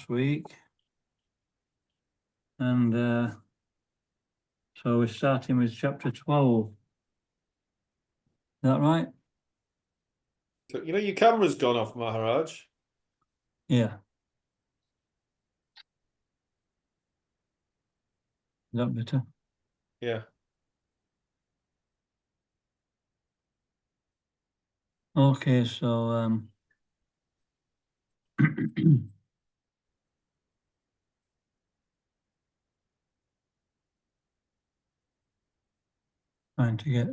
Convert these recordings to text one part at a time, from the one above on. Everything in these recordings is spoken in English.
last week. And so we're starting with chapter 12. Is that right? You know, your camera's gone off, Maharaj. Yeah. Is that better? Yeah. Okay, so trying to get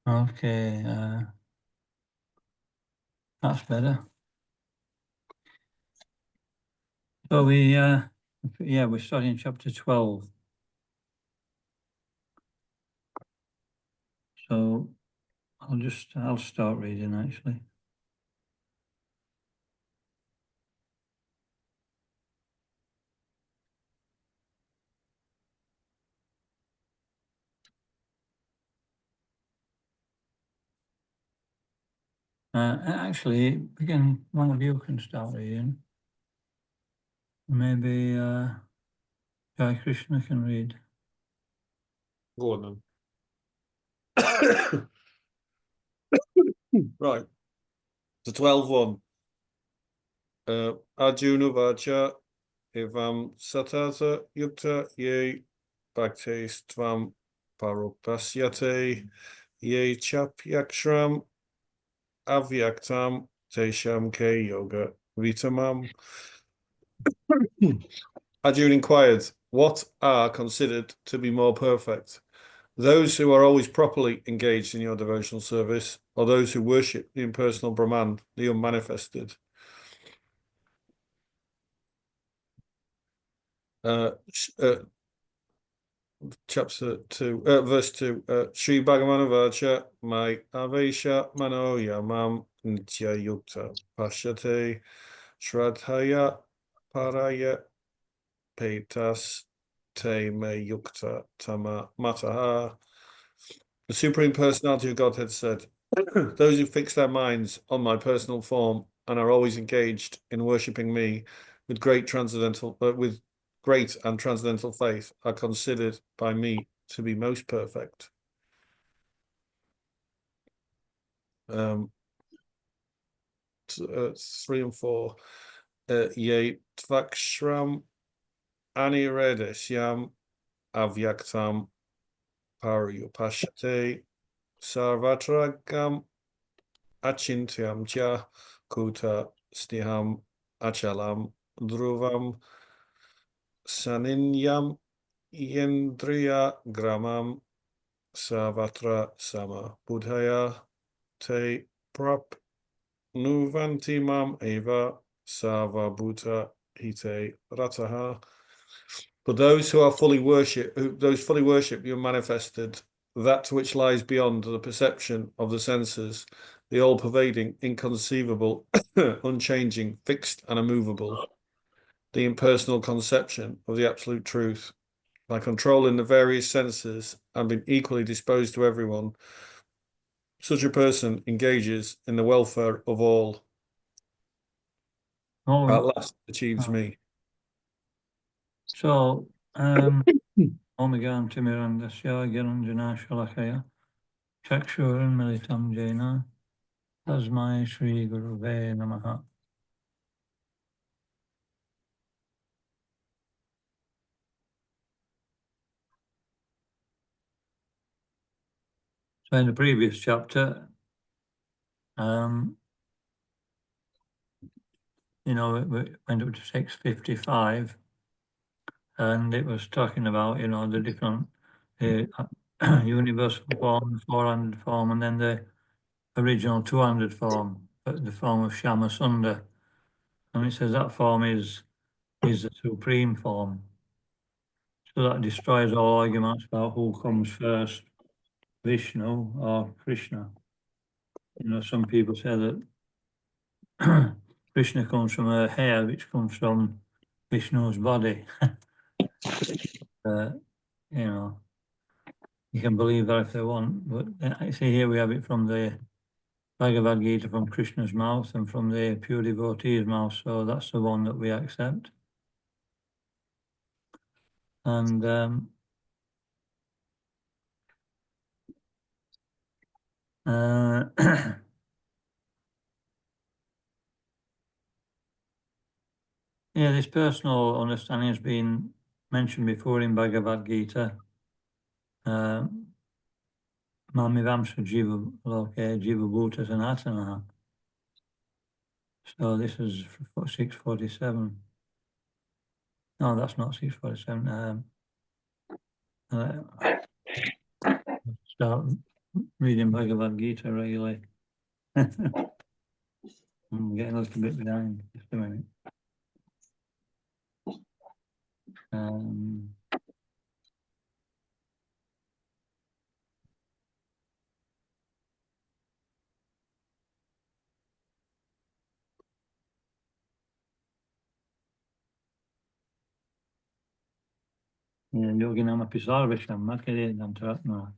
okay, that's better. So we're starting chapter 12. So I'll start reading actually. Actually, one of you can start reading. Maybe Jai Krishna can read. Go on then. Right. The 12-1. Arjuna Vacha Evam Satata Yukta Ye Bhakte Stvam Parupasyate Ye Chapyakshram Avyaktam Tesham Ke Yoga Vitamam. Arjuna inquired, what are considered to be more perfect? Those who are always properly engaged in your devotional service, or those who worship the impersonal Brahman, the unmanifested? Chapter 2, verse 2. Sri Bhagavadgita Mai Avesha Mano Yamam Nitya Yukta Pashyate Shraddhaya Paraya Petas Te Me Yukta Tama Mataha. The Supreme Personality of Godhead said, those who fix their minds on my personal form and are always engaged in worshipping me with great and transcendental faith are considered by me to be most perfect. 3 and 4. Ye tvakshram aniredesyam avyaktam paryupashate sarvatragam achintyam cha kuta stiham achalam dhruvam saninyam yendriya gramam savatra sama buddhaya te prap nuvanti mam eva savabhuta hite rataha. But those who fully worship you manifested, that which lies beyond the perception of the senses, the all-pervading, inconceivable, unchanging, fixed and immovable, the impersonal conception of the absolute truth, by controlling the various senses and being equally disposed to everyone, such a person engages in the welfare of all. At last achieves me. So, Omegam Timirandasya Giranjana Shalakaya Chakshuran Militam Jena Tasmai Shri Guruve Namaha. So in the previous chapter, it went up to 655, and it was talking about, the different universal form, the 400 form, and then the original 200 form, the form of Shama Sundar. And it says that form is the supreme form. So that destroys all arguments about who comes first, Vishnu or Krishna. You know, some people say that Krishna comes from her hair, which comes from Vishnu's body. You know, you can believe that if they want, but I see here we have it from the Bhagavadgita, from Krishna's mouth and from the pure devotee's mouth, so that's the one that we accept. And yeah, this personal understanding has been mentioned before in Bhagavad Gita. Mamivamsa Jiva Loke Jiva Bhuta Sanatana. So this is 647. No, that's not 647. Start reading Bhagavad Gita regularly. I'm getting a little bit behind. Just a minute. Yoginamapi Sarvesham Makere Namtaratma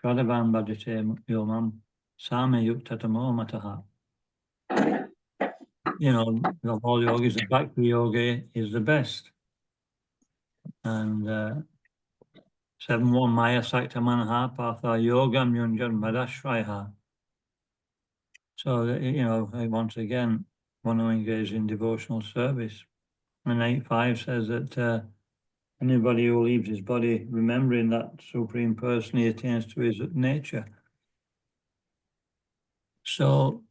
Shradavan Bhajate Yomam Same Yuktatamo Mataha. You know, of all yogis, the Bhakti yogi is the best. And 7.1 Maya Sakta Manha Patha Yogam Yunjan Madashraiha. So, you know, once again, one who engages in devotional service. And 8.5 says that anybody who leaves his body remembering that Supreme Person, he attains to his nature. So,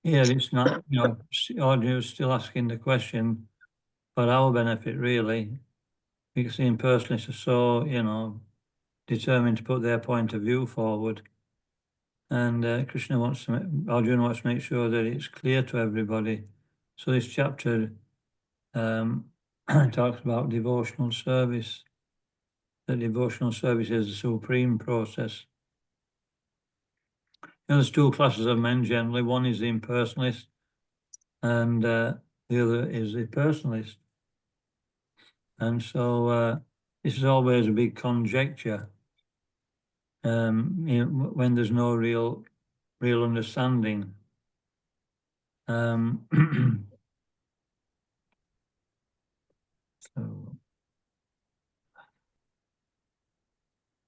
here it's not, you know, audience still asking the question for our benefit, really, because the impersonalists are so, you know, determined to put their point of view forward. And Krishna wants to, Arjuna wants to make sure that it's clear to everybody. So this chapter talks about devotional service. That devotional service is the supreme process. You know, there's two classes of men generally. One is the impersonalist, and the other is the personalist. And so this is always a big conjecture. You know, when there's no real understanding. So,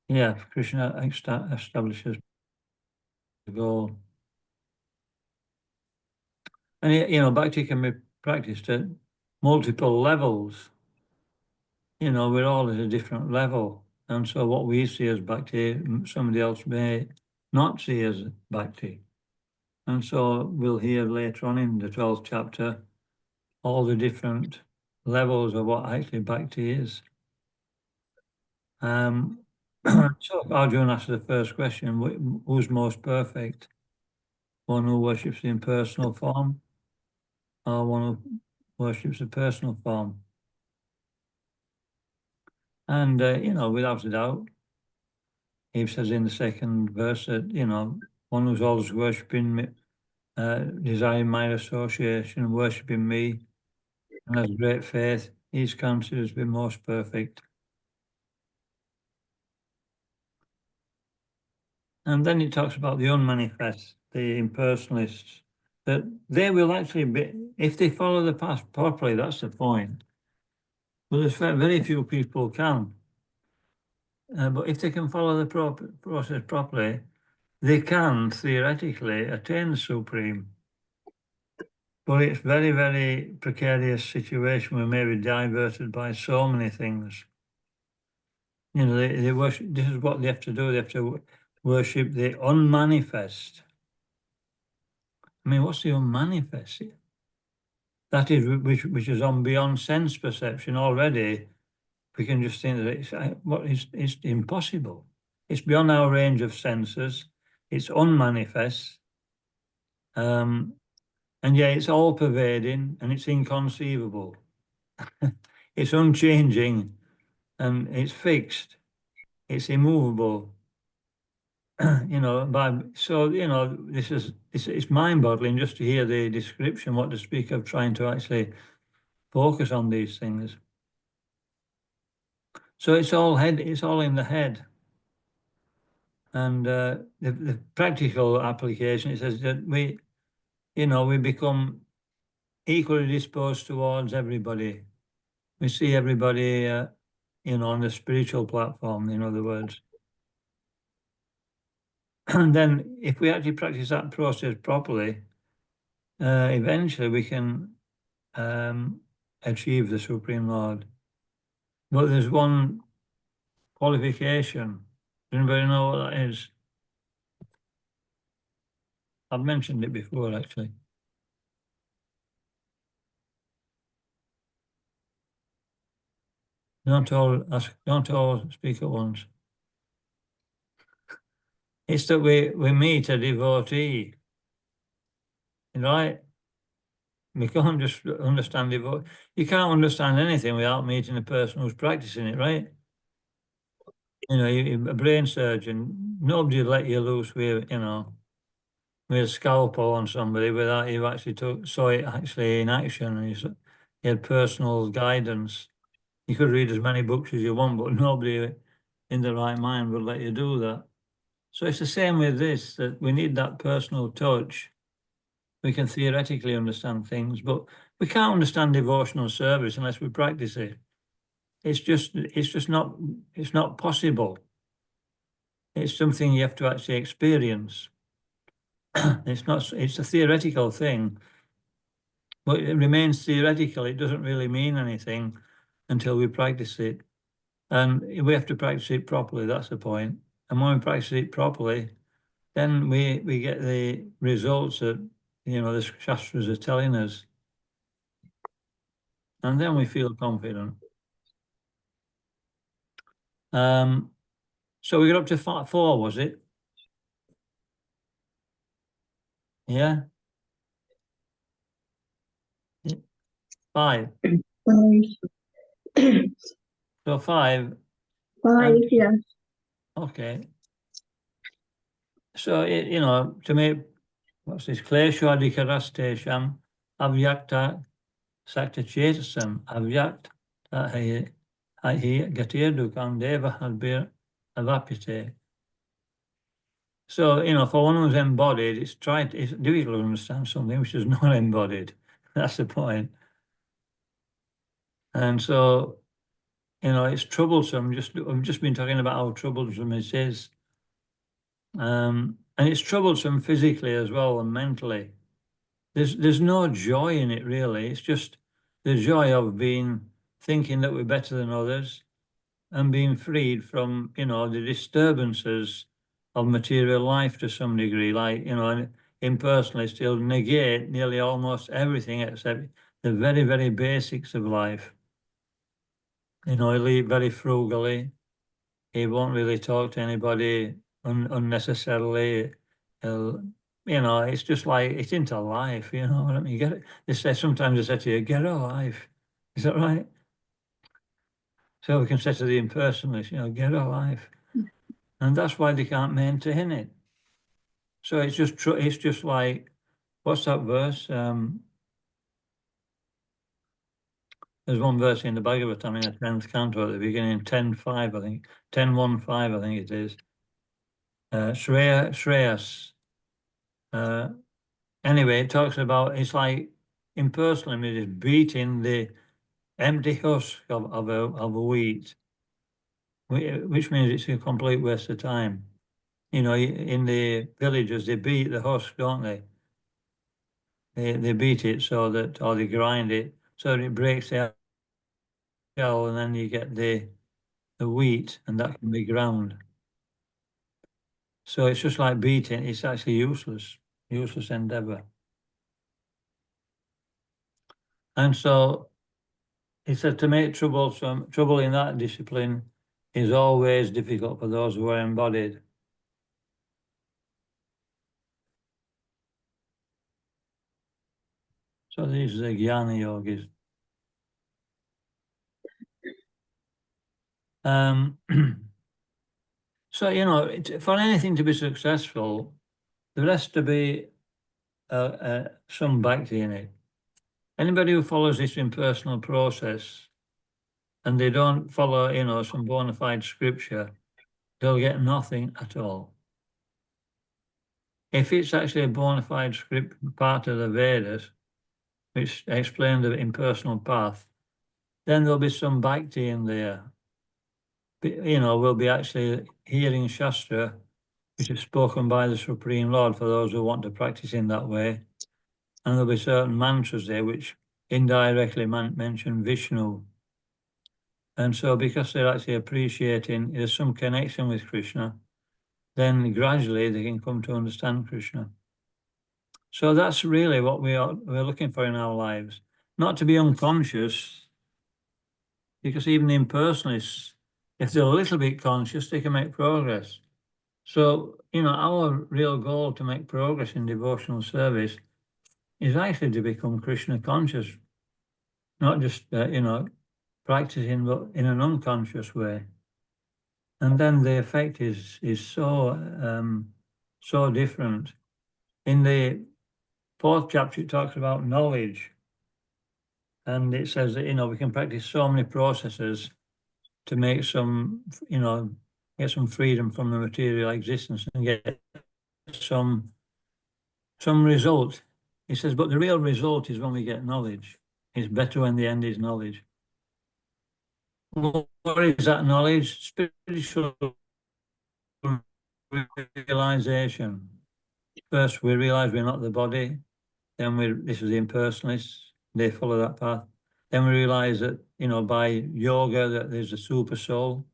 yeah, Krishna establishes the goal. And, you know, bhakti can be practiced at multiple levels. You know, we're all at a different level. And so what we see as bhakti, somebody else may not see as bhakti. And so we'll hear later on in the 12th chapter all the different levels of what actually bhakti is. So Arjuna asked the first question, who's most perfect? One who worships the impersonal form, or one who worships the personal form? And, you know, without a doubt, he says in the second verse that, you know, one who's always worshipping me, desiring my association, worshipping me, and has great faith, he's considered to be most perfect. And then he talks about the unmanifest, the impersonalists, that they will actually be, if they follow the path properly, that's the point. Well, there's very few people can. But if they can follow the process properly, they can theoretically attain the supreme. But it's very, very precarious situation. We may be diverted by so many things. You know, they worship. This is what they have to do. They have to worship the unmanifest. I mean, what's the unmanifest? That is which is on beyond sense perception already. We can just think that it's impossible. It's beyond our range of senses. It's unmanifest. And yet it's all pervading and it's inconceivable. It's unchanging and it's fixed. It's immovable. It's mind-boggling just to hear the description, what the speaker trying to actually focus on these things. So it's all in the head. And the practical application, it says that we become equally disposed towards everybody. We see everybody, on the spiritual platform, in other words. And then if we actually practice that process properly, eventually we can achieve the Supreme Lord. But there's one qualification. Does anybody know what that is? I've mentioned it before, actually. Don't all speak at once. It's that we meet a devotee, right? We can't just understand devotion. You can't understand anything without meeting a person who's practicing it, right? A brain surgeon, nobody would let you loose with a scalpel on somebody without you actually saw it actually in action, and you had personal guidance. You could read as many books as you want, but nobody in the right mind would let you do that. So it's the same with this, that we need that personal touch. We can theoretically understand things, but we can't understand devotional service unless we practice it. It's just not possible. It's something you have to actually experience. It's a theoretical thing, but it remains theoretical. It doesn't really mean anything until we practice it. And we have to practice it properly, that's the point. And when we practice it properly, then we get the results that, the Shastras are telling us. And then we feel confident. So we got up to 4, was it? Yeah? 5. Five. So 5. Five, yes. Okay. So, to make, what's this? Kleshwadikaraste avyakta sakta chetasam avyakt hi gatirdukan deva hadbir avapite. So, for one who's embodied, it's difficult to understand something which is not embodied. That's the point. And so, it's troublesome. I've just been talking about how troublesome it is. And it's troublesome physically as well and mentally. There's no joy in it really. It's just the joy of thinking that we're better than others and being freed from, the disturbances of material life to some degree. Like, impersonally still negate nearly almost everything except the very, very basics of life. He'll eat very frugally. He won't really talk to anybody unnecessarily. It's just like, it's into life, what I mean? You get it. Sometimes they say to you, get a life. Is that right? So we can say to the impersonalists, get a life. And that's why they can't maintain it. So it's just like, what's that verse? There's one verse in the Bhagavatam in the 10th canto at the beginning, 10.5, I think, 10.1.5, I think it is. Shreyas. Anyway, it talks about, it's like impersonal, it is beating the empty husk of a wheat, which means it's a complete waste of time. In the villages, they beat the husk, don't they? They beat it or they grind it so that it breaks the shell, and then you get the wheat, and that can be ground. So it's just like beating. It's actually useless endeavor. And so he said to make trouble in that discipline is always difficult for those who are embodied. So these are the jnana yogis. So, you know, for anything to be successful, there has to be some bhakti in it. Anybody who follows this impersonal process and they don't follow, you know, some bona fide scripture, they'll get nothing at all. If it's actually a bona fide script, part of the Vedas, which explain the impersonal path, then there'll be some bhakti in there. You know, we'll be actually hearing Shastra, which is spoken by the Supreme Lord for those who want to practice in that way. And there'll be certain mantras there which indirectly mention Vishnu. And so because they're actually appreciating there's some connection with Krishna, then gradually they can come to understand Krishna. So that's really what we're looking for in our lives. Not to be unconscious, because even impersonalists, if they're a little bit conscious, they can make progress. So, you know, our real goal to make progress in devotional service is actually to become Krishna conscious, not just, you know, practicing but in an unconscious way. And then the effect is so different. In the 4th chapter, it talks about knowledge. And it says that, you know, we can practice so many processes to make some, you know, get some freedom from the material existence and get some result. He says, but the real result is when we get knowledge. It's better when the end is knowledge. What is that knowledge? Spiritual realization. First, we realize we're not the body. Then this is the impersonalists. They follow that path. Then we realize that, you know, by yoga, that there's a super soul.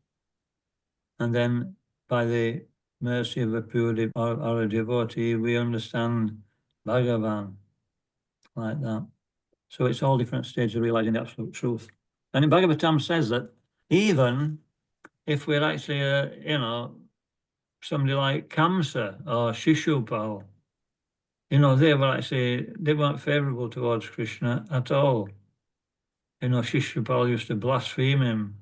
And then by the mercy of a pure or a devotee, we understand Bhagavan like that. So it's all different stages of realizing the absolute truth. And in Bhagavatam says that even if we're actually, you know, somebody like Kamsa or Shishupal, you know, they weren't favorable towards Krishna at all. You know, Shishupal used to blaspheme him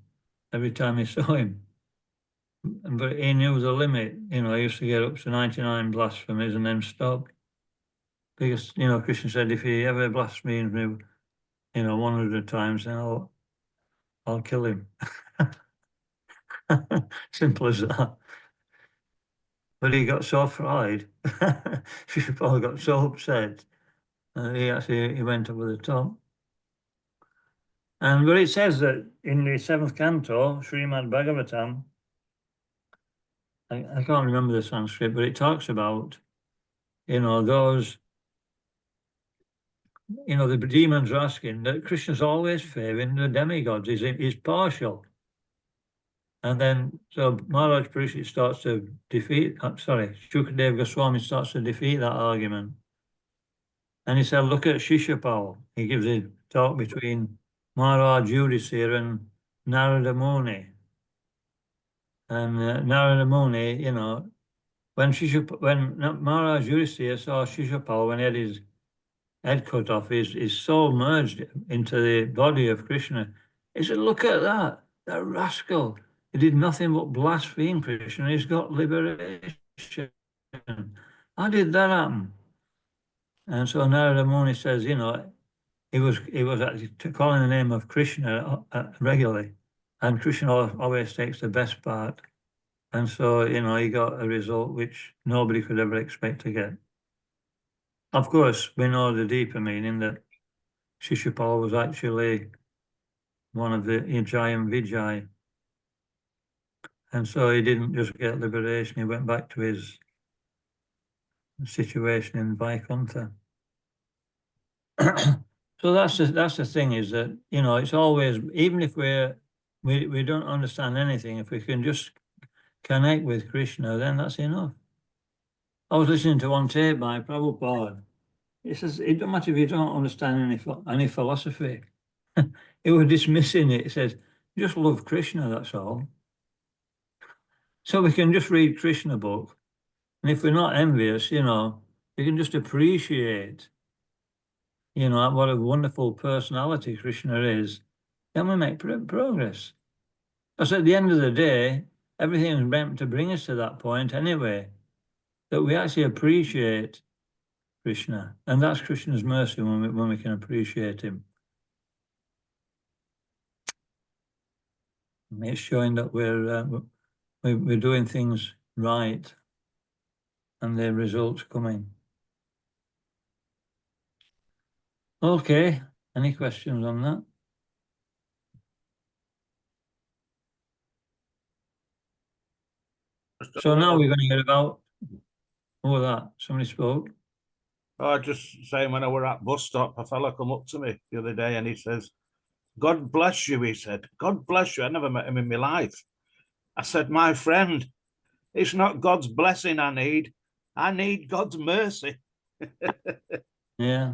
every time he saw him. But he knew the limit, you know, he used to get up to 99 blasphemies and then stop. Because, you know, Krishna said, if he ever blasphemes me, you know, 100 times, then I'll kill him. Simple as that. But he got so fried, Shishupal got so upset, he went over the top. And but it says that in the 7th canto, Srimad Bhagavatam, I can't remember the Sanskrit, but it talks about, you know, those, you know, the demons are asking that Krishna's always favouring the demigods, he's partial. And then, so Maharaj Parishit starts to Shukadeva Goswami starts to defeat that argument. And he said, look at Shishupal. He gives a talk between Maharaj Yudhisthira and Narada Muni. And Narada Muni, you know, when Maharaj Yudhisthira saw Shishupal, when he had his head cut off, his soul merged into the body of Krishna. He said, look at that rascal. He did nothing but blaspheme Krishna. He's got liberation. How did that happen? And so Narada Muni says, you know, he was actually calling the name of Krishna regularly, and Krishna always takes the best part. And so, you know, he got a result which nobody could ever expect to get. Of course, we know the deeper meaning that Shishupal was actually one of the Ijai and Vijay. And so he didn't just get liberation, he went back to his situation in Vaikuntha. So that's the thing, is that, you know, it's always, even if we don't understand anything, if we can just connect with Krishna, then that's enough. I was listening to one tape by Prabhupada. He says, it don't matter if you don't understand any philosophy. He was dismissing it. He says, just love Krishna, that's all. So we can just read Krishna book. And if we're not envious, you know, we can just appreciate, you know, what a wonderful personality Krishna is, then we make progress. Because at the end of the day, everything is meant to bring us to that point anyway, that we actually appreciate Krishna, and that's Krishna's mercy when we can appreciate him. It's showing that we're doing things right, and the results coming. Okay, any questions on that? So now we're going to get about, what was that? Somebody spoke? Oh, just saying, when I were at bus stop, a fella come up to me the other day and he says, "God bless you," he said. "God bless you." I never met him in my life. I said, "My friend, it's not God's blessing I need God's mercy." Yeah.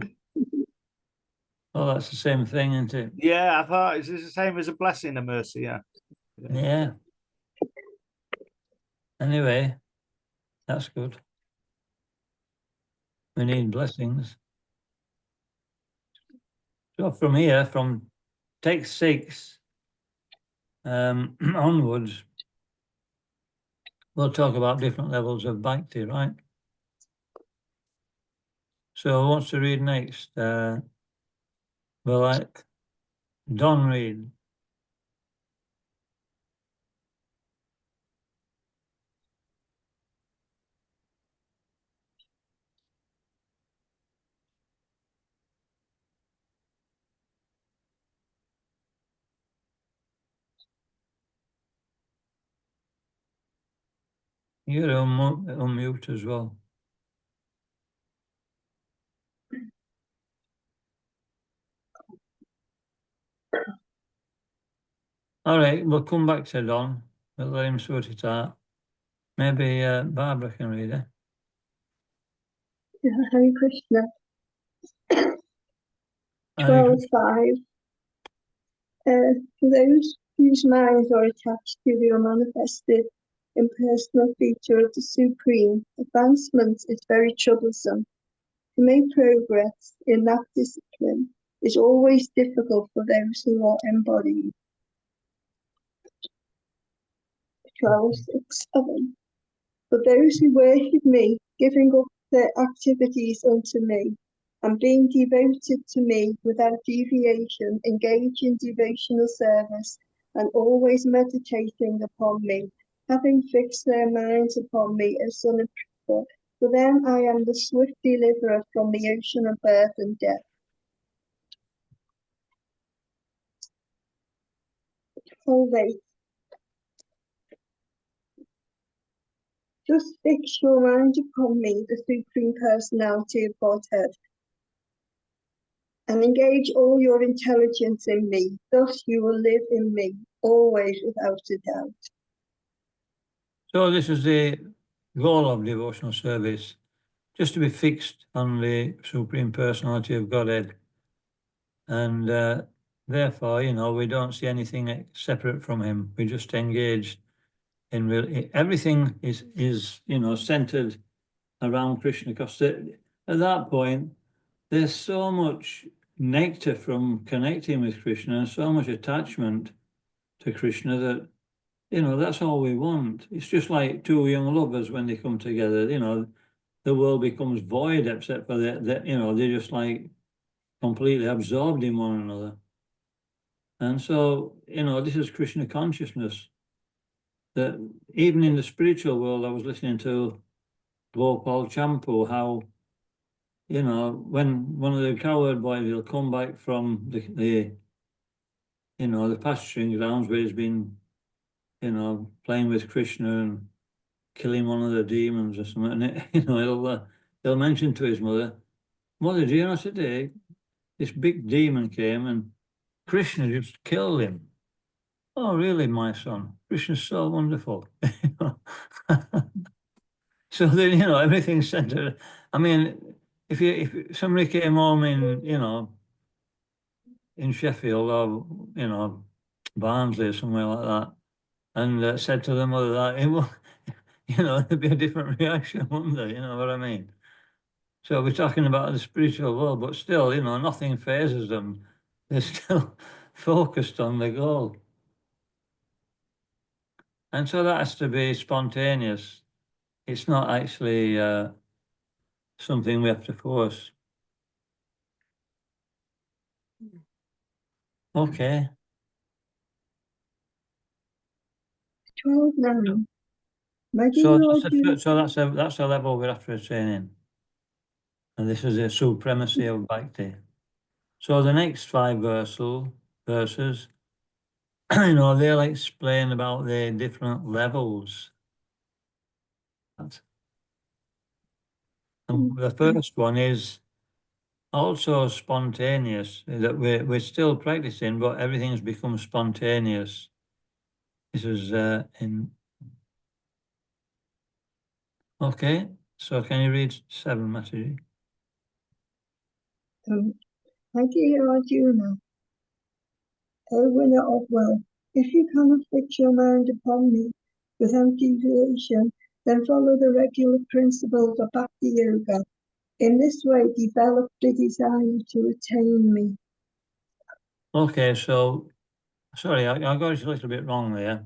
Oh, that's the same thing, isn't it? Yeah, I thought it's the same as a blessing, a mercy, yeah. Yeah. Anyway, that's good. We need blessings. So from here, from text 6 onwards, we'll talk about different levels of bhakti, right? So who wants to read next? Well, like Don read. You're unmute as well. All right, we'll come back to Don. We'll let him sort it out. Maybe Barbara can read it. Hare Krishna. Hare 12:5. For those whose minds are attached to the unmanifested impersonal feature of the Supreme, advancement is very troublesome. To make progress in that discipline is always difficult for those who are embodied. 12:6. For those who worship me, giving up their activities unto me, and being devoted to me without deviation, engage in devotional service, and always meditating upon me, having fixed their minds upon me as Son of Truth, for them I am the swift deliverer from the ocean of birth and death. 12:8. Just fix your mind upon me, the Supreme Personality of Godhead, and engage all your intelligence in me. Thus you will live in me, always without a doubt. So this is the goal of devotional service, just to be fixed on the Supreme Personality of Godhead. And therefore, you know, we don't see anything separate from him. We just engaged in everything is, you know, centered around Krishna, because at that point, there's so much nectar from connecting with Krishna and so much attachment to Krishna that, you know, that's all we want. It's just like two young lovers when they come together, you know, the world becomes void except for that, you know, they're just like completely absorbed in one another. And so, you know, this is Krishna consciousness, that even in the spiritual world, I was listening to Gopal Champu, how, you know, when one of the cowherd boys will come back from the you know, the pasturing grounds where he's been, you know, playing with Krishna and killing one of the demons or something, and you know, he'll mention to his mother, "Mother, do you know today, this big demon came and Krishna just killed him." "Oh, really, my son? Krishna's so wonderful." So then, you know, everything's centered. I mean, if somebody came home in, you know, in Sheffield or, you know, Barnsley or somewhere like that, and said to the mother that, it will, you know, there'd be a different reaction, wouldn't there? You know what I mean? So we're talking about the spiritual world, but still, you know, nothing phases them. They're still focused on the goal. And so that has to be spontaneous. It's not actually something we have to force. Okay. 12:9. My dear So Lord, that's a level we're after attaining. And this is the supremacy of bhakti. So the next five verses, you know, they'll explain about the different levels. And the first one is also spontaneous, that we're still practicing, but everything's become spontaneous. This is okay. So can you read 7, Matthew? my dear Arjuna, O winner of wealth, if you cannot fix your mind upon me without deviation, then follow the regular principles of Bhakti Yoga. In this way, develop the desire to attain me. Okay, so sorry, I got it a little bit wrong there.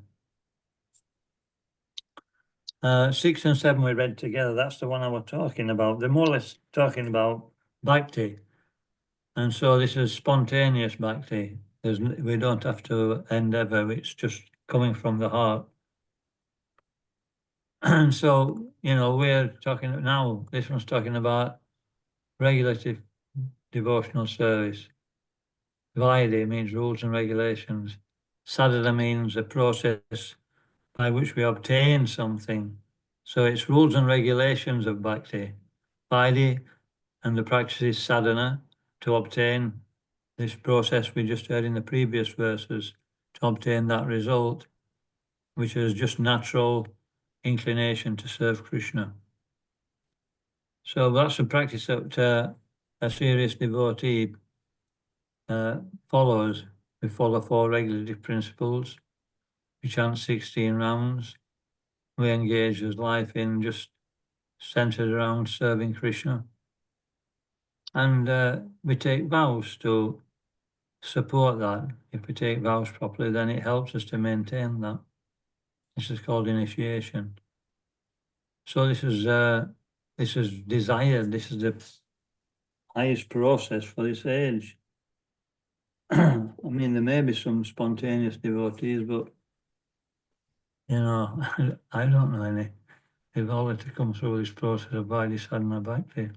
6 and 7 we read together. That's the one I was talking about. They're more or less talking about bhakti. And so this is spontaneous bhakti. We don't have to endeavor. It's just coming from the heart. And so, you know, we're talking now, this one's talking about regulative devotional service. Vaidhi means rules and regulations. Sadhana means a process by which we obtain something. So it's rules and regulations of bhakti. Vaidhi and the practice is sadhana to obtain this process we just heard in the previous verses, to obtain that result, which is just natural inclination to serve Krishna. So that's a practice that a serious devotee follows. We follow 4 regulative principles. We chant 16 rounds. We engage his life in just centered around serving Krishna. And we take vows to support that. If we take vows properly, then it helps us to maintain that. This is called initiation. So this is desired. This is the highest process for this age. I mean, there may be some spontaneous devotees, but you know, I don't know any. They've all had to come through this process of Vaidhi sadhana bhakti.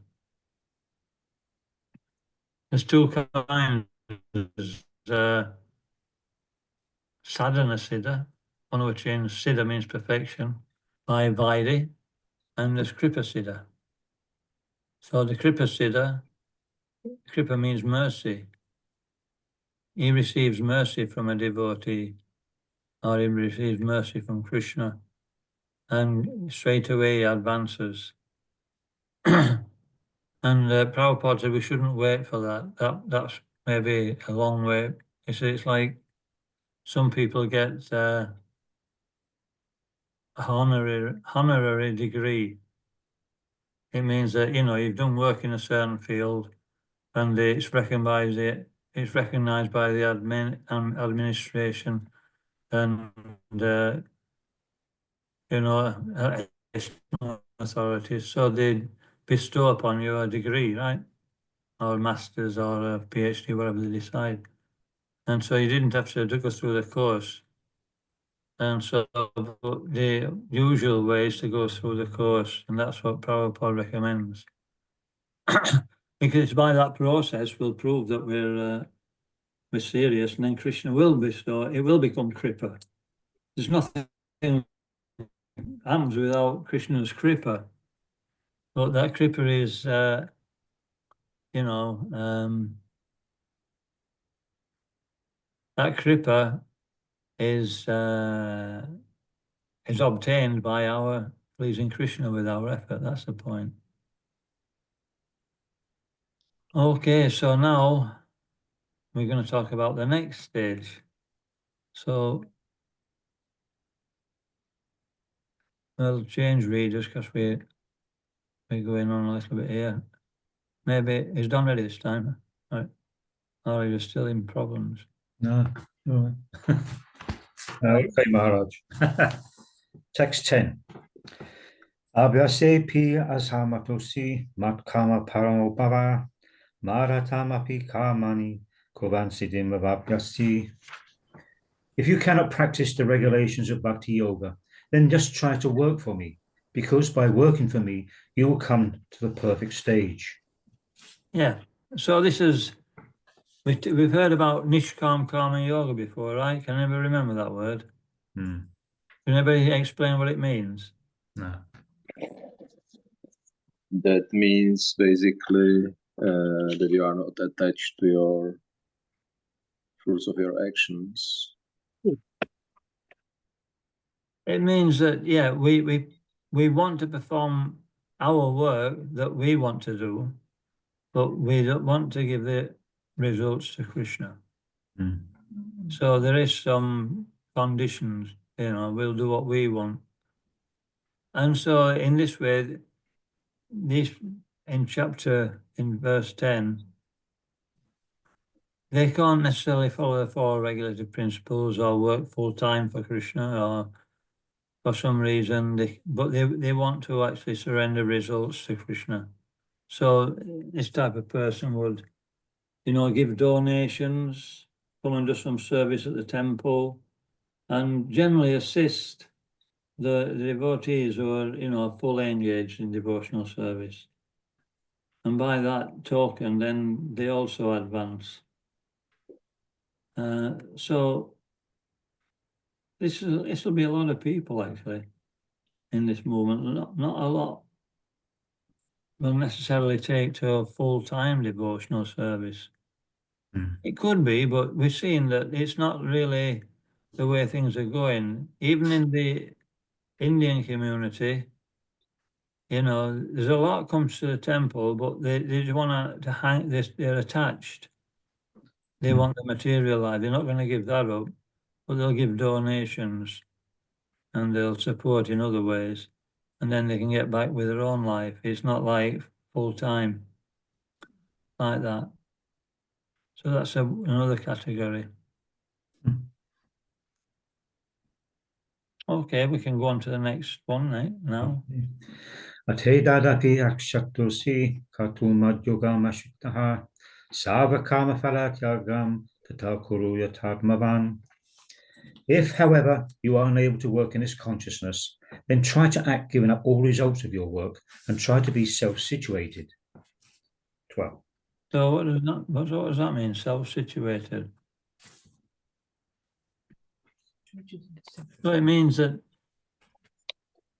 There's 2 kinds. There's sadhana siddha, one which in siddha means perfection, by Vaidhi, and there's kripa siddha. So the kripa siddha, kripa means mercy. He receives mercy from a devotee, or he receives mercy from Krishna, and straight away he advances. And Prabhupada said we shouldn't wait for that. That's maybe a long way. It's like some people get a honorary degree. It means that, you know, you've done work in a certain field, and it's recognized by the administration, and you know, authorities. So they bestow upon you a degree, right? Or a master's or a PhD, whatever they decide. And so you didn't have to go through the course. And so the usual way is to go through the course, and that's what Prabhupada recommends. Because by that process we'll prove that we're serious, and then Krishna will bestow, it will become kripa. There's nothing happens without Krishna's kripa. But that kripa is, you know, that kripa is obtained by our pleasing Krishna with our effort. That's the point. Okay, so now we're going to talk about the next stage. So we'll change readers because we're going on a little bit here. Maybe he's done ready this time, right? Or he was still in problems. No. All right. Okay, Maharaj. Text 10. Abhyase pi asamatosi matkama paramopava maratamapi kamani kovansidim avapyasi. If you cannot practice the regulations of Bhakti Yoga, then just try to work for me, because by working for me, you will come to the perfect stage. Yeah. So this is, we've heard about Nishkam Karma Yoga before, right? Can anybody remember that word? Hmm. Can anybody explain what it means? No. That means basically that you are not attached to your fruits of your actions. It means that, yeah, we want to perform our work that we want to do, but we don't want to give the results to Krishna. Hmm. So there is some conditions, we'll do what we want. And so in this way, this in verse 10, they can't necessarily follow the 4 regulative principles or work full time for Krishna or for some reason, but they want to actually surrender results to Krishna. So this type of person would, give donations, come and do some service at the temple, and generally assist the devotees who are, fully engaged in devotional service. And by that token, then they also advance. So this will be a lot of people actually in this movement. Not a lot will necessarily take to a full-time devotional service. Hmm. It could be, but we've seen that it's not really the way things are going. Even in the Indian community, there's a lot comes to the temple, but they just want to hang this, they're attached. They want the material life. They're not going to give that up, but they'll give donations and they'll support in other ways. And then they can get back with their own life. It's not like full time like that. So that's another category. Okay, we can go on to the next one right now. Ate dadapi akshatusi katuma yogam ashitaha savakama falatyagam tatakuru yatadmavan. If, however, you are unable to work in this consciousness, then try to act giving up all results of your work and try to be self-situated. 12. So what does that mean, self-situated? So it means that,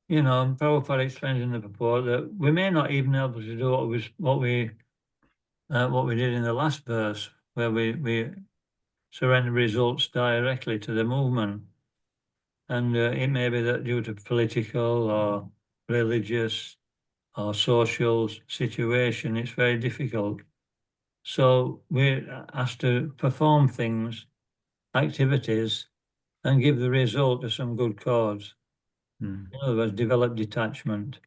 Prabhupada explains in the purport that we may not even be able to do what we did in the last verse, where we surrender results directly to the movement. And it may be that due to political or religious or social situation, it's very difficult. So we're asked to perform things, activities, and give the result to some good cause. In other words, develop detachment.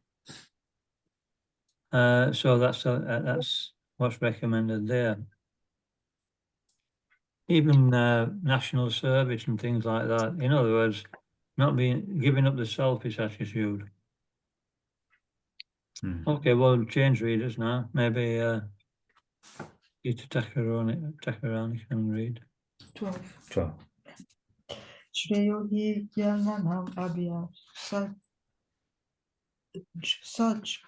So that's what's recommended there. Even national service and things like that. In other words, not giving up the selfish attitude. Okay, well, change readers now. Maybe Gita Takarani can read. 12. Shreyogi Gyananam Abhya Saj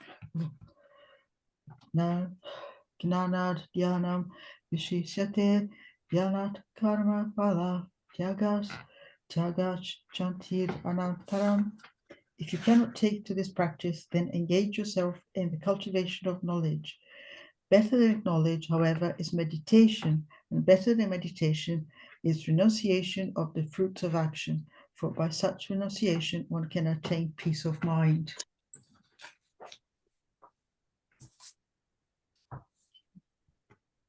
Gnanad Dhyanam Vishishyate Dhyanat Karma Phala Tyagas Chantir Anantaram. If you cannot take to this practice, then engage yourself in the cultivation of knowledge. Better than knowledge, however, is meditation, and better than meditation is renunciation of the fruits of action, for by such renunciation one can attain peace of mind.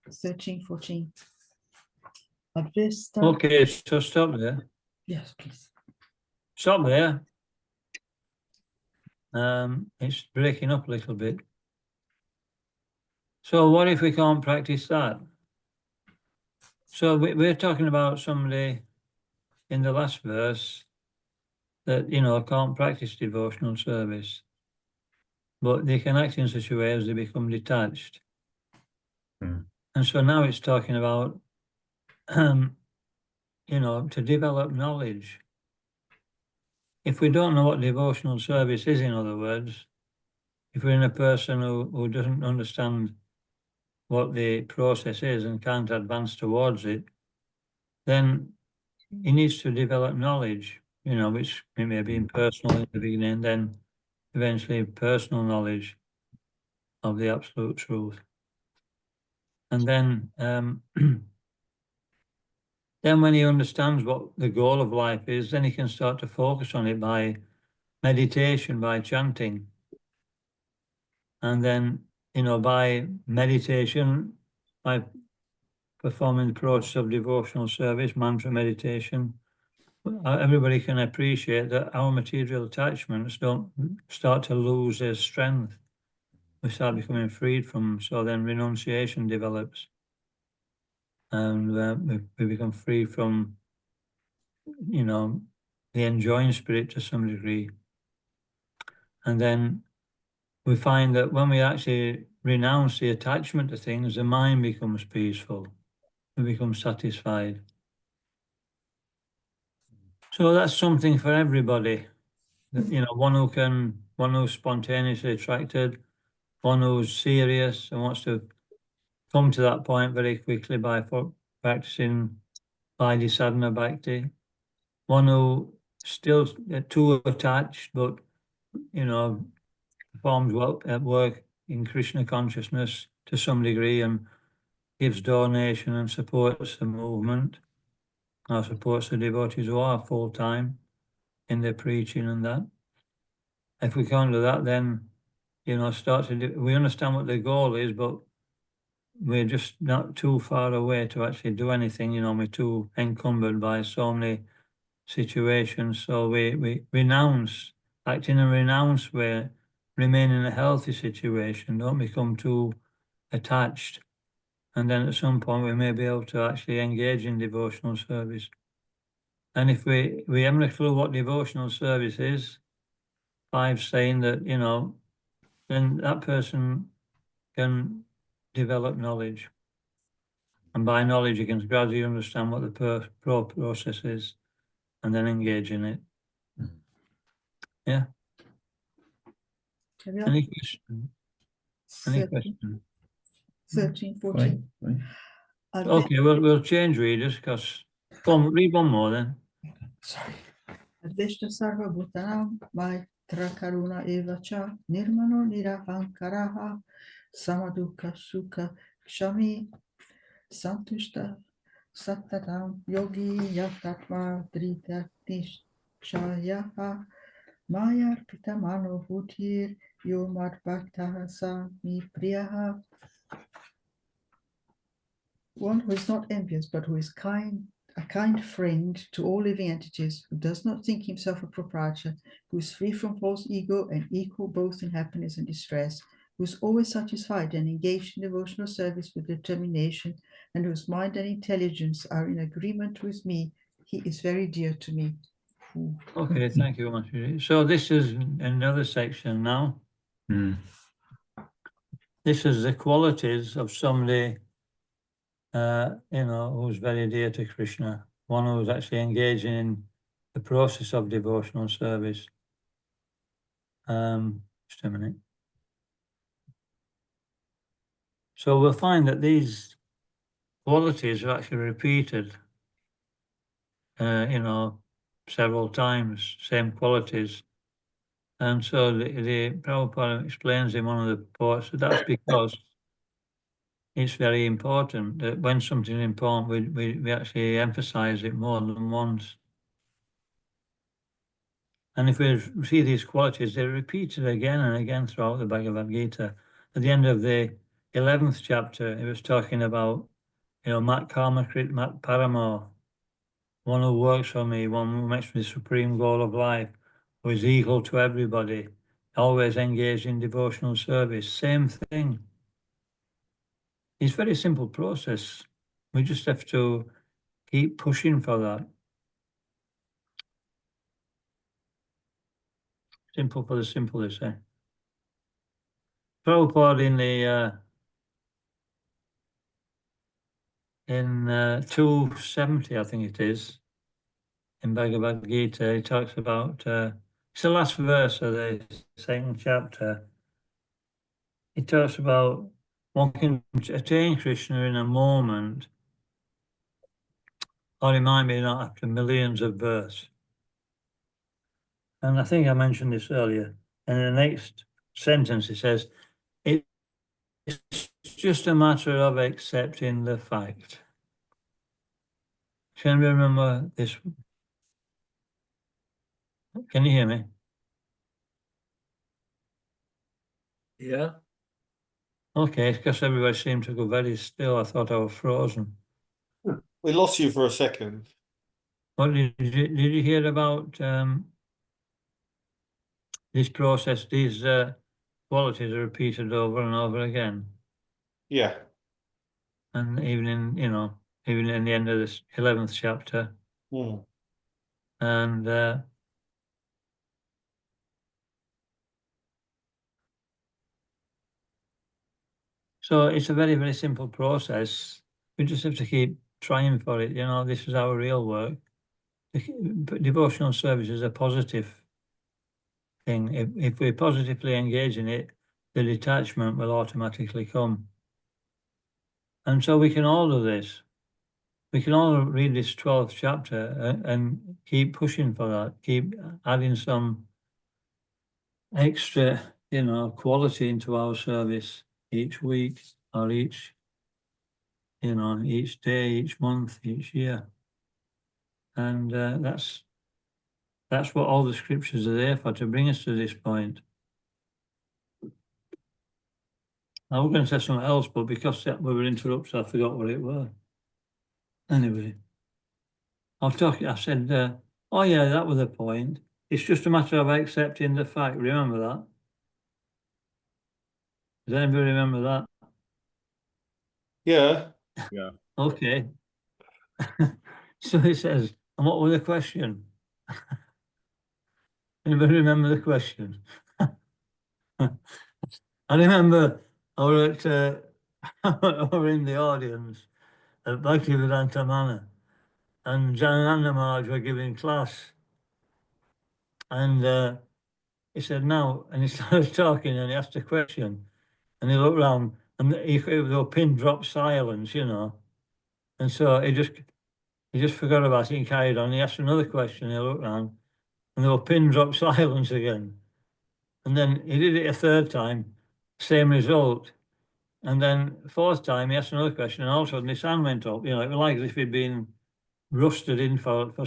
Searching 14. Advista. Okay, so stop there. Yes, please. Stop there. It's breaking up a little bit. So what if we can't practice that? So we're talking about somebody in the last verse that, you know, can't practice devotional service, but they can act in such a way as they become detached. Mm. And so now it's talking about, you know, to develop knowledge. If we don't know what devotional service is, in other words, if we're in a person who doesn't understand what the process is and can't advance towards it, then he needs to develop knowledge, you know, which it may be impersonal in the beginning, then eventually personal knowledge of the absolute truth. And then, then when he understands what the goal of life is, then he can start to focus on it by meditation, by chanting. And then, you know, by meditation, by performing the process of devotional service, mantra meditation, everybody can appreciate that our material attachments don't start to lose their strength. We start becoming freed from them. So then renunciation develops. And we become free from, you know, the enjoying spirit to some degree. And then we find that when we actually renounce the attachment to things, the mind becomes peaceful. We become satisfied. So that's something for everybody. You know, one who's spontaneously attracted, one who's serious and wants to come to that point very quickly by practicing Vaidhi sadhana bhakti. One who still too attached, but, you know, performs well at work in Krishna consciousness to some degree and gives donation and supports the movement, or supports the devotees who are full-time in their preaching and that. If we can't do that, then, you know, we understand what the goal is, but we're just not too far away to actually do anything, you know, we're too encumbered by so many situations. So we renounce, act in a renounced way, remain in a healthy situation, don't become too attached. And then at some point we may be able to actually engage in devotional service. And if we haven't a clue what devotional service is, Five's saying that, you know, then that person can develop knowledge. And by knowledge, you can gradually understand what the process is and then engage in it. Yeah. Carry Any on. question? Any 13, question? 13, 14. Fine. Okay, we'll change readers because read one more then. Sorry. Adveshta sarva bhutanam maitra karuna eva cha nirmano nirahankaraha samadukha sukha kshami santushta sattatam yogi yatatma dridaktish kshayaha mayar pitamano bhutir yomad bhaktaha sami priyaha. One who is not envious, but who is a kind friend to all living entities, who does not think himself a proprietor, who is free from false ego and equal both in happiness and distress, who is always satisfied and engaged in devotional service with determination, and whose mind and intelligence are in agreement with me, he is very dear to me. Okay, thank you very much. So this is another section now. Mm. This is the qualities of somebody, you know, who's very dear to Krishna, one who's actually engaging in the process of devotional service. Just a minute. So we'll find that these qualities are actually repeated, you know, several times, same qualities. And so the Prabhupada explains in one of the reports that that's because it's very important that when something is important, we actually emphasize it more than once. And if we see these qualities, they're repeated again and again throughout the Bhagavadgita. At the end of the 11th chapter, it was talking about, you know, Mat Karma Krit Mat Paramo, one who works for me, one who makes me the supreme goal of life, who is equal to everybody, always engaged in devotional service. Same thing. It's a very simple process. We just have to keep pushing for that. Simple for the simple, they say. Prabhupada in 270, I think it is, in Bhagavadgita, he talks about, it's the last verse of the second chapter. He talks about one can attain Krishna in a moment, or it might be not after millions of births. And I think I mentioned this earlier. And in the next sentence, he says, it's just a matter of accepting the fact. Can you remember this? Can you hear me? Yeah. Okay, because everybody seemed to go very still. I thought I was frozen. We lost you for a second. What did you hear about this process? These qualities are repeated over and over again. Yeah. And even in, even in the end of this 11th chapter. Mm. And so it's a very, very simple process. We just have to keep trying for it. This is our real work. Devotional service is a positive thing. If we positively engage in it, the detachment will automatically come. And so we can all do this. We can all read this 12th chapter and keep pushing for that, keep adding some extra, quality into our service each week or each day, each month, each year. And that's what all the scriptures are there for, to bring us to this point. I was going to say something else, but because we were interrupted, I forgot what it was. Anyway, I said, oh yeah, that was the point. It's just a matter of accepting the fact. Remember that? Does anybody remember that? Yeah. Yeah. Okay. So it says, and what was the question? Anybody remember the question? I remember I was over in the audience at Bhaktivedanta Manor, and Dayananda Maharaj were giving class, and he said, now, and he started talking, and he asked a question, and he looked round, and there was pin drop silence, and so he just forgot about it and carried on. He asked another question, he looked round, and there was pin drop silence again. And then he did it a third time, same result. And then fourth time, he asked another question, and all of a sudden his hand went up. It was like as if he'd been rusted in for the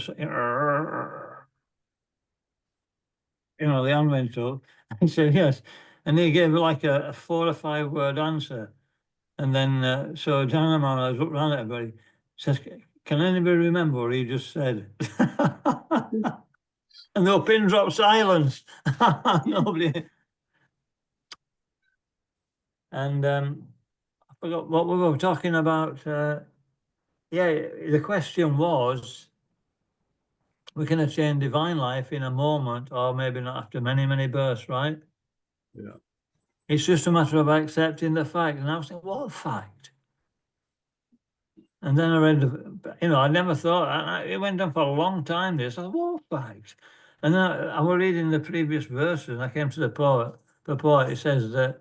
hand went up. He said, yes. And he gave like a 4 or 5 word answer. And then, so Dana Maharaj looked around at everybody, says, can anybody remember what he just said? And there was pin drop silence. Nobody. And I forgot what we were talking about. Yeah, the question was, we can attain divine life in a moment, or maybe not after many, many births, right? Yeah. It's just a matter of accepting the fact. And I was thinking, what fact? And then I read, I never thought, it went on for a long time, this. I thought, what fact? And then I was reading the previous verses, and I came to the purport. It says that,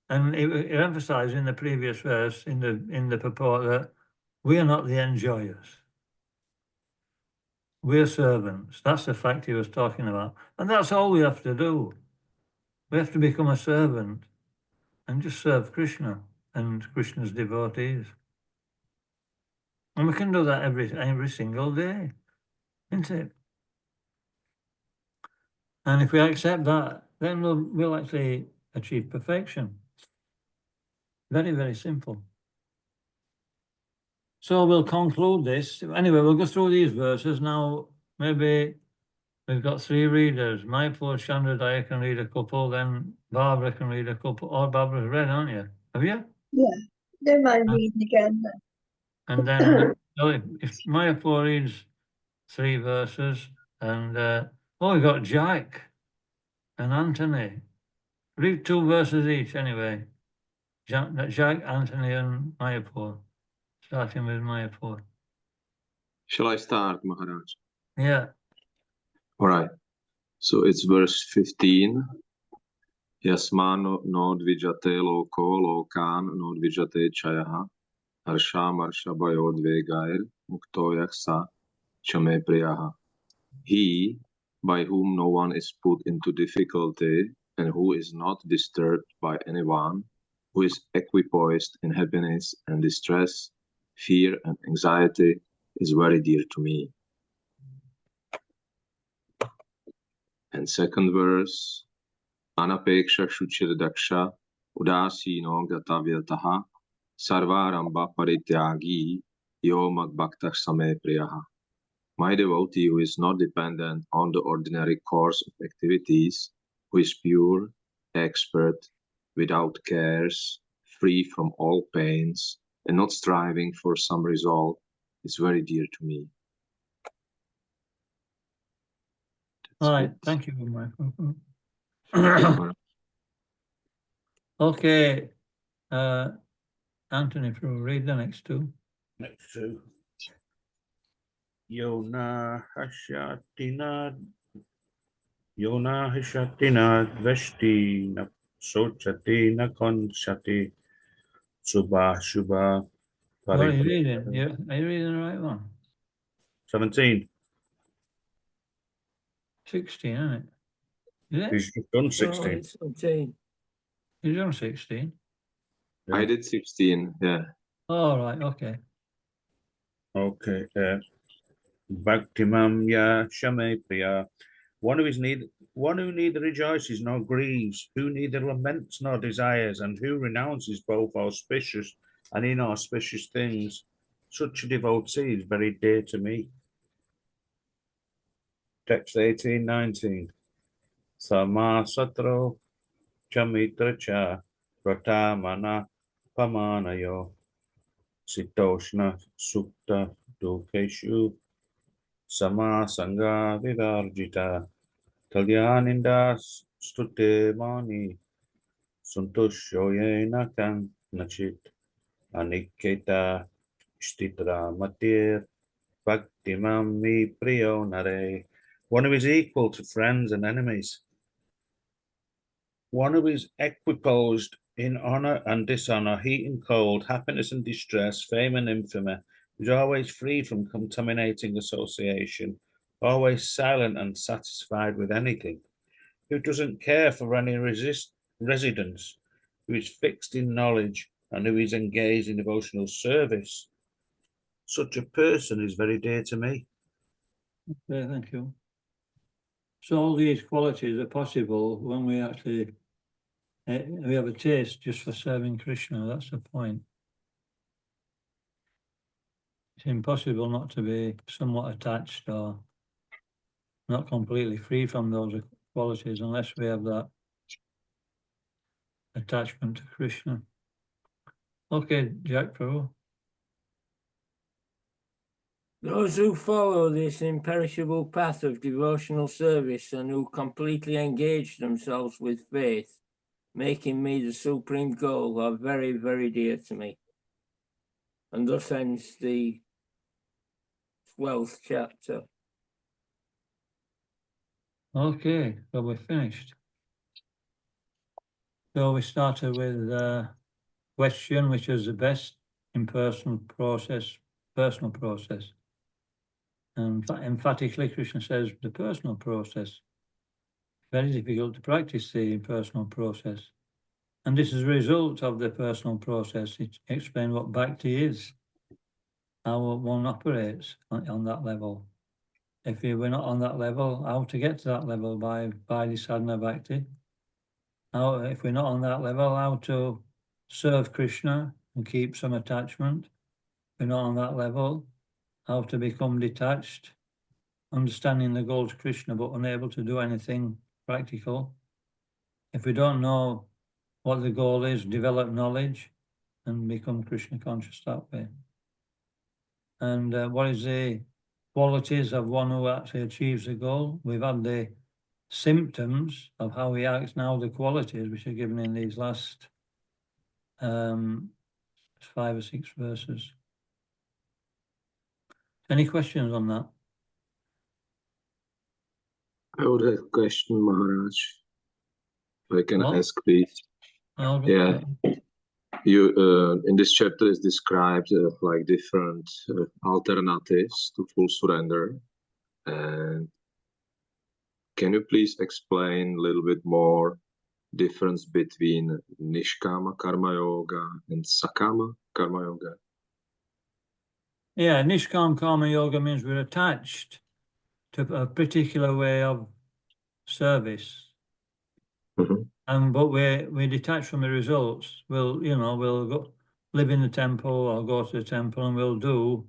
and it emphasized in the previous verse, in the purport, that we are not the enjoyers. We're servants. That's the fact he was talking about. And that's all we have to do. We have to become a servant and just serve Krishna and Krishna's devotees. And we can do that every single day, isn't it? And if we accept that, then we'll actually achieve perfection. Very, very simple. So we'll conclude this. Anyway, we'll go through these verses. Now, maybe we've got 3 readers. Mayapur, Chandradaya can read a couple, then Barbara can read a couple. Or Barbara's read, aren't you? Have you? Yeah. Don't mind reading again then. And then if Mayapur reads 3 verses, and we got Jack and Anthony. Read 2 verses each anyway. Jack, Anthony, and Mayapur. Starting with Mayapur. Shall I start, Maharaj? Yeah. All right. So it's verse 15. Yasmano no dvijate loko lokan no dvijate chayaha. Harsha marsha bayodvegair muktoyaksa chame priyaha. He, by whom no one is put into difficulty and who is not disturbed by anyone, who is equipoised in happiness and distress, fear and anxiety, is very dear to me. And second verse, Anapeksha Shuchirdaksha Udasino Gatavyataha Sarvaramba Parityagi Yo Madbhakta Same Priyaha. My devotee who is not dependent on the ordinary course of activities, who is pure, expert, without cares, free from all pains, and not striving for some result, is very dear to me. All right. Thank you, Michael. It. Okay. Anthony, if you'll read the next 2. Next 2. Yona Hashatina Veshtina Sochatina Konshati Subha Shubha. What are you reading? Are you reading the right one? 17. 16, isn't it? Is it? He's just done 16. 17. You've done 16. I did 16, yeah. All right, okay. Okay. Bhaktimam ya shame priya. One who neither rejoices nor grieves, who neither laments nor desires, and who renounces both auspicious and inauspicious things. Such a devotee is very dear to me. Text 18:19. Sama satro chamitra cha pratamana pamanayo sitoshna sukta dukeshu sama sangha vivarjita kalyaninda stute mani suntushoyena kan nachit aniketa stitra matir bhaktimam mi priyo nare. One who is equal to friends and enemies. One who is equiposed in honor and dishonor, heat and cold, happiness and distress, fame and infamy, is always free from contaminating association, always silent and satisfied with anything, who doesn't care for any residence, who is fixed in knowledge, and who is engaged in devotional service. Such a person is very dear to me. Okay, thank you. So all these qualities are possible when we actually we have a taste just for serving Krishna. That's the point. It's impossible not to be somewhat attached or not completely free from those qualities unless we have that attachment to Krishna. Okay, Jack Prabhu. Those who follow this imperishable path of devotional service and who completely engage themselves with faith, making me the supreme goal, are very, very dear to me. And thus ends the 12th chapter. Okay, so we're finished. So we started with question, which is the best impersonal process, personal process. And emphatically, Krishna says the personal process. Very difficult to practice the impersonal process. And this is a result of the personal process. It explains what bhakti is, how one operates on that level. If we were not on that level, how to get to that level by the sadhana bhakti. How, if we're not on that level, how to serve Krishna and keep some attachment. If we're not on that level, how to become detached, understanding the goal to Krishna but unable to do anything practical. If we don't know what the goal is, develop knowledge and become Krishna conscious that way. And what is the qualities of one who actually achieves the goal? We've had the symptoms of how he acts, now the qualities which are given in these last 5 or 6 verses. Any questions on that? I would have a question, Maharaj. If I can What? ask, please. Oh, Yeah. You in this chapter is described like different alternatives to full surrender. And can you please explain a little bit more difference between Nishkama Karma Yoga and Sakama Karma Yoga? Yeah, Nishkam Karma Yoga means we're attached to a particular way of service. But we're detached from the results. We'll go live in the temple or go to the temple and we'll do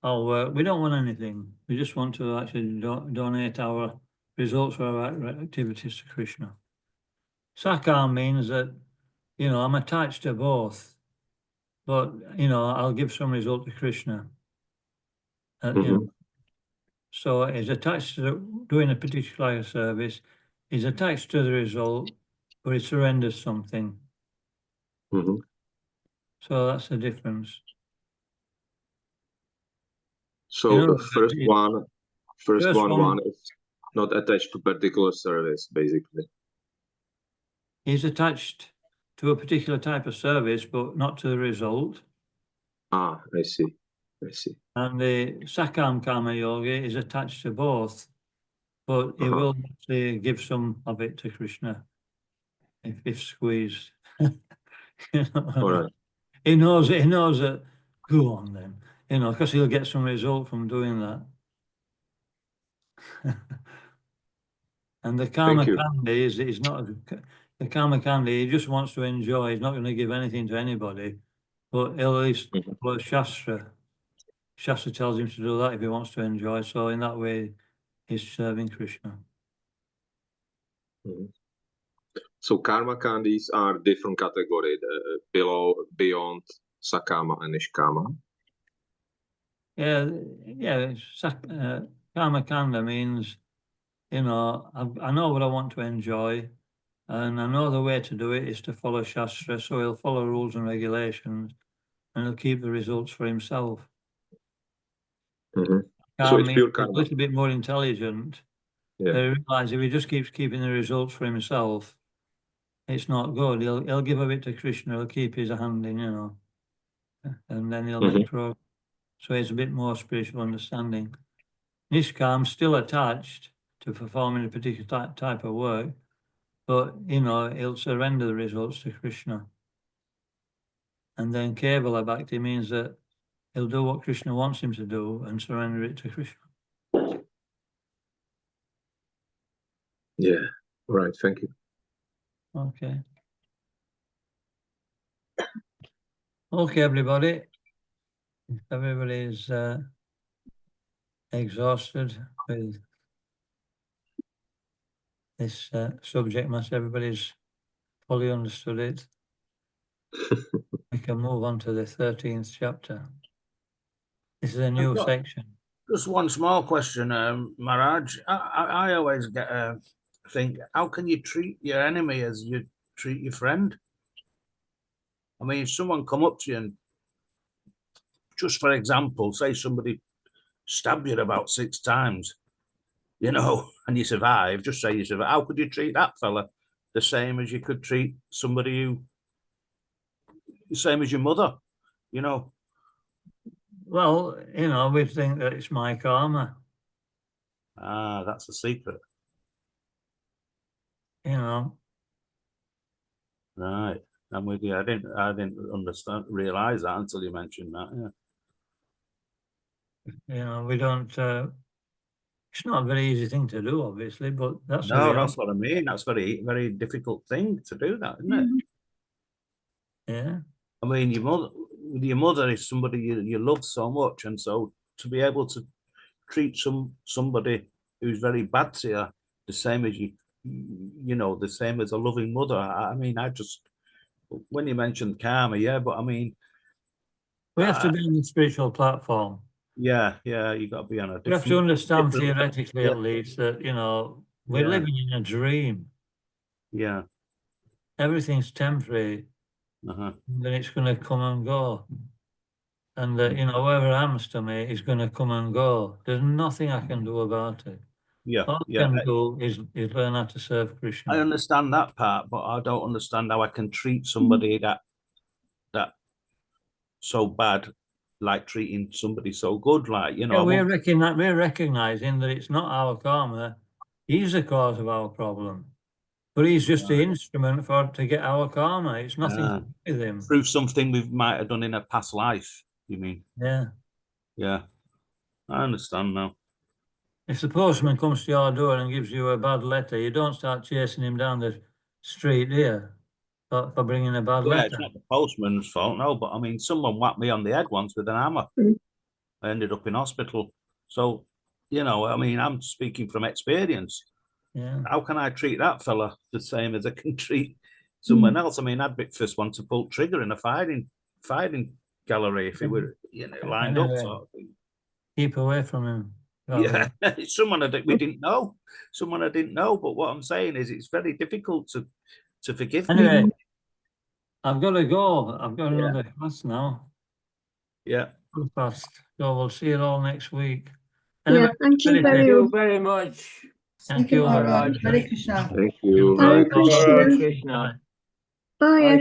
our work. We don't want anything. We just want to actually donate our results for our activities to Krishna. Sakam means that, I'm attached to both, but, I'll give some result to Krishna. So it's attached to doing a particular service, is attached to the result, but it surrenders something. So that's the difference. So the first one is not attached to particular service, basically. He's attached to a particular type of service, but not to the result. Ah, I see. And the Sakam Karma Yoga is attached to both, but he will actually give some of it to Krishna if squeezed. All right. He knows that, go on then, because he'll get some result from doing that. And the Karma Kandi is not the Karma Kandi, he just wants to enjoy, he's not going to give anything to anybody, but he'll at least follow Shastra. Shastra tells him to do that if he wants to enjoy, so in that way he's serving Krishna. So Karma Kandis are different category, beyond Sakama and Nishkama. Yeah. Karma Kanda means, I know what I want to enjoy, and I know the way to do it is to follow Shastra, so he'll follow rules and regulations, and he'll keep the results for himself. So it's pure karma. A little bit more intelligent. Yeah. They realize if he just keeps keeping the results for himself, it's not good. He'll give a bit to Krishna, he'll keep his hand in, and then he'll make progress. So it's a bit more spiritual understanding. Nishkam's still attached to performing a particular type of work, but, he'll surrender the results to Krishna. And then Kevala Bhakti means that he'll do what Krishna wants him to do and surrender it to Krishna. Yeah, right, thank you. Okay. Okay, everybody. If everybody's exhausted with this subject matter, everybody's fully understood it, we can move on to the 13th chapter. This is a new section. Just one small question, Maharaj. I always think, how can you treat your enemy as you treat your friend? I mean, if someone come up to you and, just for example, say somebody stabbed you about 6 times, and you survive, just say you survive, how could you treat that fella the same as you could treat somebody who, the same as your mother, Well, we think that it's my karma. Ah, that's the secret. Right. I'm with you. I didn't realize that until you mentioned that. Yeah. We don't. It's not a very easy thing to do, obviously, but that's that's what I mean. That's very, very difficult thing to do, that, isn't it? Yeah. I mean, your mother is somebody you love so much, and so to be able to treat somebody who's very bad to you the same as the same as a loving mother. I mean, I just when you mentioned karma, yeah, but I mean, We have to be on the spiritual platform. yeah, you got to be on a different. We have to understand different- theoretically, yeah. at least, that we're Yeah. living in a dream. Yeah. Everything's temporary, Uh-huh. and then it's going to come and go. And that whatever happens to me is going to come and go. There's nothing I can do about it. Yeah. All I can do is learn how to serve Krishna. I understand that part, but I don't understand how I can treat somebody that so bad, like treating somebody so good, like we're recognizing that it's not our karma. He's the cause of our problem, but he's just the instrument to get our karma. It's nothing to do with him. Prove something we might have done in a past life. You mean? Yeah, I understand now. If the postman comes to your door and gives you a bad letter, you don't start chasing him down the street here for bringing a bad letter. It's not the postman's fault, no, but I mean, someone whacked me on the head once with an hammer. I ended up in hospital. So, I mean, I'm speaking from experience. Yeah. How can I treat that fella the same as I can treat someone else? I mean, I'd be the first one to pull trigger in a fighting gallery if it were, lined up sort of thing. Keep away from him. Yeah, someone we didn't know. Someone I didn't know. But what I'm saying is, it's very difficult to forgive Anyway, people. I've got to go. I've got another class now. Yeah. Fast. So we'll see you all next week. Yeah, thank you Thank you very much. Thank you. Maharaj. Hare Krishna. Thank you. Hare Hare Krishna. Krishna. Krishna. Bye, everyone.